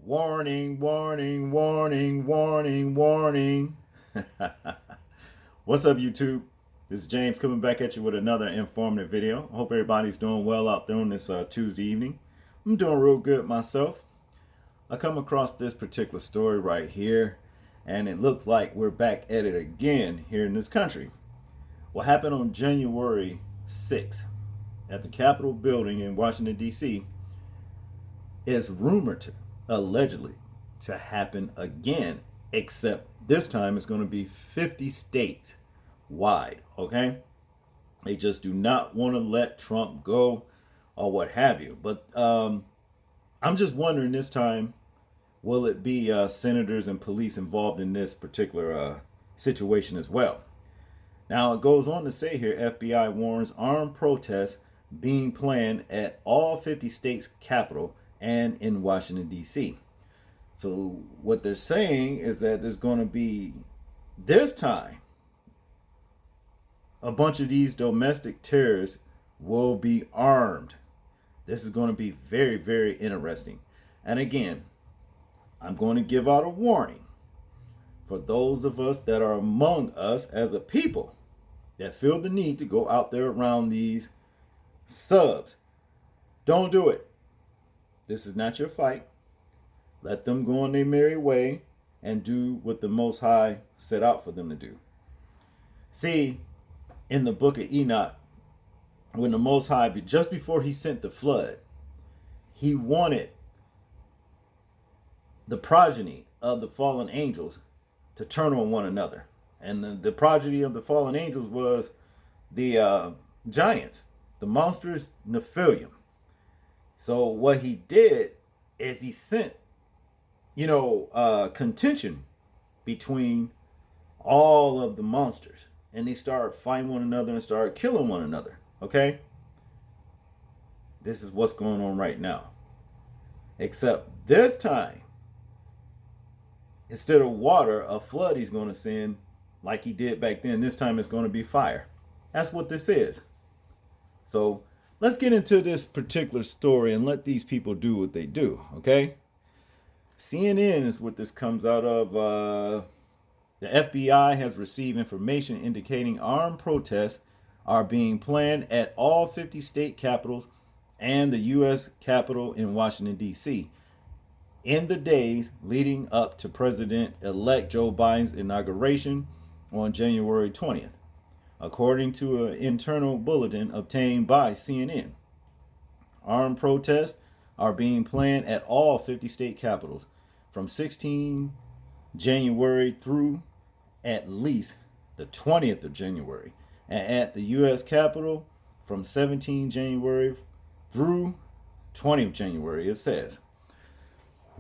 Warning, warning, warning, warning, warning. What's up, YouTube? This is James coming back at you with another informative video. I hope everybody's doing well out there on this Tuesday evening. I'm doing real good myself. I come across this particular story right here, and it looks like we're back at it again here in this country. What happened on January 6th at the Capitol building in Washington, D.C. is rumored to allegedly to happen again, except this time it's going to be 50 states wide. Okay, they just do not want to let Trump go or what have you. But I'm just wondering this time, will it be senators and police involved in this particular situation as well? Now it goes on to say here, FBI warns armed protests being planned at all 50 states capital and in Washington, D.C. So what they're saying is that there's going to be, this time, a bunch of these domestic terrorists will be armed. This is going to be very, very interesting. And again, I'm going to give out a warning for those of us that are among us as a people that feel the need to go out there around these subs. Don't do it. This is not your fight. Let them go on their merry way and do what the Most High set out for them to do. See, in the book of Enoch, when the Most High, just before he sent the flood, he wanted the progeny of the fallen angels to turn on one another. And the progeny of the fallen angels was the giants, the monstrous Nephilim. So what he did is he sent, contention between all of the monsters. And they started fighting one another and started killing one another. Okay? This is what's going on right now. Except this time, instead of water, a flood he's going to send like he did back then. This time it's going to be fire. That's what this is. So let's get into this particular story and let these people do what they do, okay? CNN is what this comes out of. The FBI has received information indicating armed protests are being planned at all 50 state capitals and the U.S. Capitol in Washington, D.C. in the days leading up to President-elect Joe Biden's inauguration on January 20th, according to an internal bulletin obtained by CNN. Armed protests are being planned at all 50 state capitals from 16 January through at least the 20th of January, and at the U.S. Capitol from 17 January through 20th January, it says.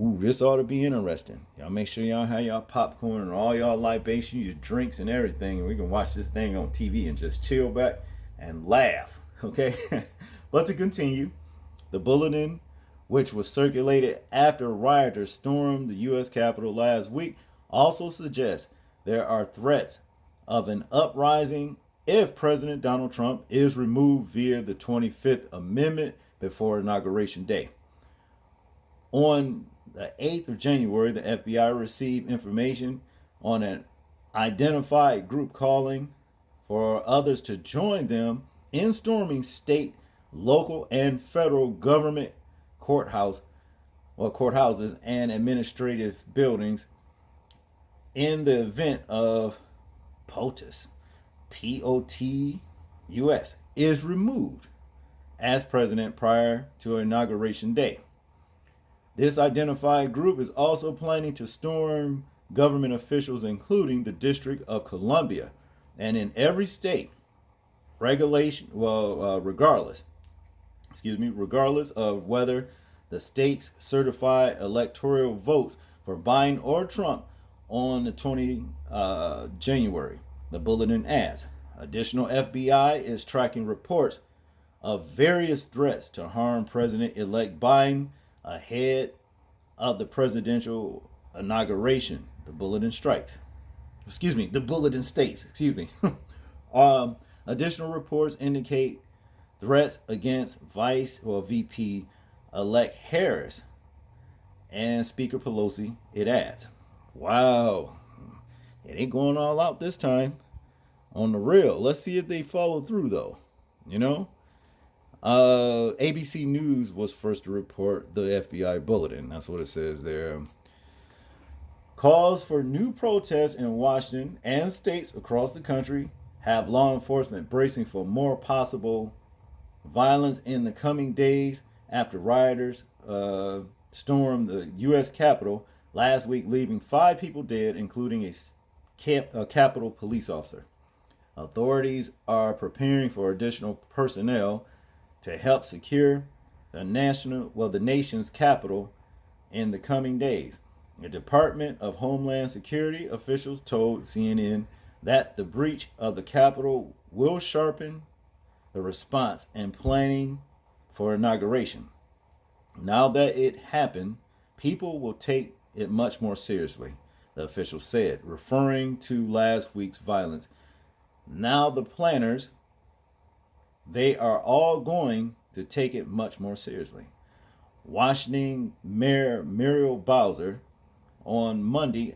Ooh, this ought to be interesting. Y'all make sure y'all have y'all popcorn and all y'all libation, your drinks and everything, and we can watch this thing on TV and just chill back and laugh, okay? But to continue, the bulletin, which was circulated after rioters stormed the U.S. Capitol last week, also suggests there are threats of an uprising if President Donald Trump is removed via the 25th Amendment before Inauguration Day. On the 8th of January, the FBI received information on an identified group calling for others to join them in storming state, local, and federal government courthouses and administrative buildings in the event of POTUS, POTUS, is removed as president prior to Inauguration Day. This identified group is also planning to storm government officials, including the District of Columbia, and in every state, regardless of whether the states certify electoral votes for Biden or Trump on the 20th January. The bulletin adds, additional FBI is tracking reports of various threats to harm President-elect Biden ahead of the presidential inauguration. The bulletin states. Additional reports indicate threats against Vice or VP elect Harris And Speaker Pelosi, it adds, wow, it ain't going all out this time. On the real. Let's see if they follow through, though. You know? ABC News was first to report the FBI bulletin. That's what it says there. Calls for new protests in Washington and states across the country have law enforcement bracing for more possible violence in the coming days after rioters stormed the U.S. Capitol last week, leaving 5 people dead, including a Capitol police officer. Authorities are preparing for additional personnel to help secure the nation's capital in the coming days. The Department of Homeland Security officials told CNN that the breach of the Capitol will sharpen the response and planning for inauguration. Now that it happened, people will take it much more seriously, the official said, referring to last week's violence. Now the planners, they are all going to take it much more seriously. Washington Mayor Muriel Bowser on Monday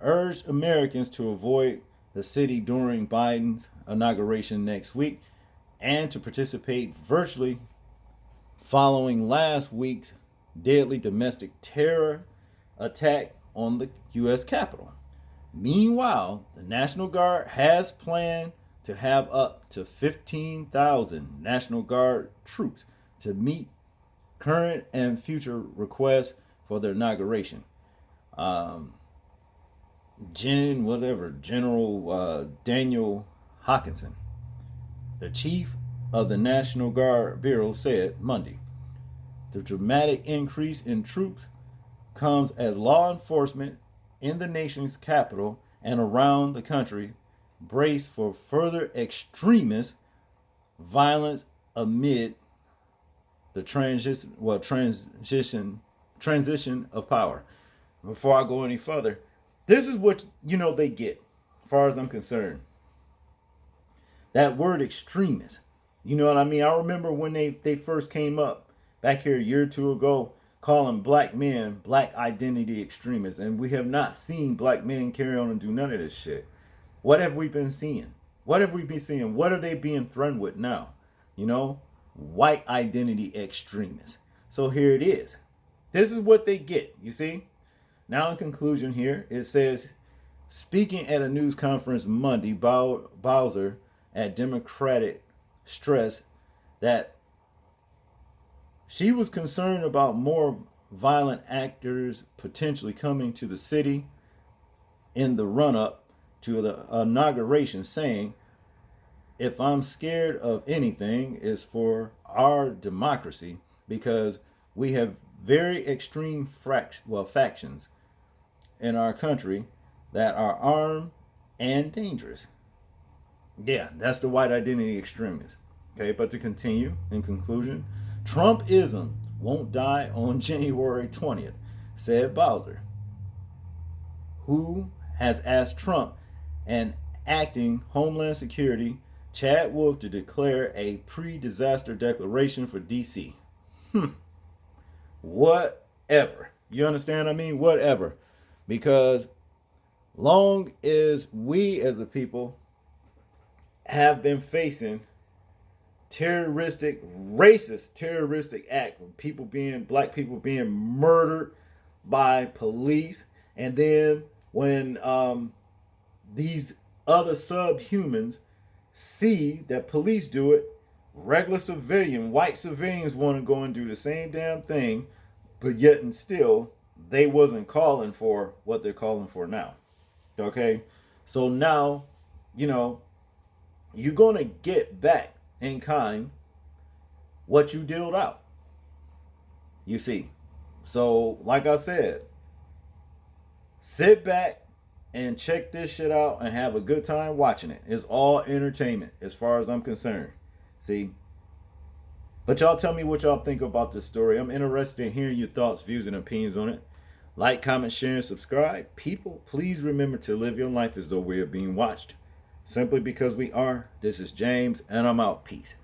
urged Americans to avoid the city during Biden's inauguration next week and to participate virtually following last week's deadly domestic terror attack on the U.S. Capitol. Meanwhile, the National Guard has planned to have up to 15,000 National Guard troops to meet current and future requests for their inauguration. General Daniel Hawkinson, the chief of the National Guard Bureau, said Monday. The dramatic increase in troops comes as law enforcement in the nation's capital and around the country brace for further extremist violence amid the transition of power. Before I go any further, this is what they get, as far as I'm concerned. That word extremist. You know what I mean? I remember when they first came up back here a year or two ago, calling black men black identity extremists, and we have not seen black men carry on and do none of this shit. What have we been seeing? What have we been seeing? What are they being threatened with now? White identity extremists. So here it is. This is what they get, you see? Now in conclusion here, it says, speaking at a news conference Monday, Bowser at Democratic stressed that she was concerned about more violent actors potentially coming to the city in the run-up to the inauguration, saying, if I'm scared of anything, it's for our democracy, because we have very extreme factions in our country that are armed and dangerous. Yeah, that's the white identity extremists. Okay, but to continue, in conclusion, Trumpism won't die on January 20th, said Bowser, who has asked Trump and acting Homeland Security Chad Wolf to declare a pre-disaster declaration for D.C. Whatever. You understand what I mean? Whatever. Because long as we as a people have been facing racist terroristic act of black people being murdered by police, and then when these other subhumans see that police do it, white civilians want to go and do the same damn thing, but yet and still they wasn't calling for what they're calling for now. Okay, so now you're gonna get back in kind what you dealt out. You see. So, like I said, sit back and check this shit out and have a good time watching it. It's all entertainment as far as I'm concerned. See? But y'all tell me what y'all think about this story. I'm interested in hearing your thoughts, views, and opinions on it. Like, comment, share, and subscribe. People, please remember to live your life as though we are being watched. Simply because we are. This is James, and I'm out. Peace.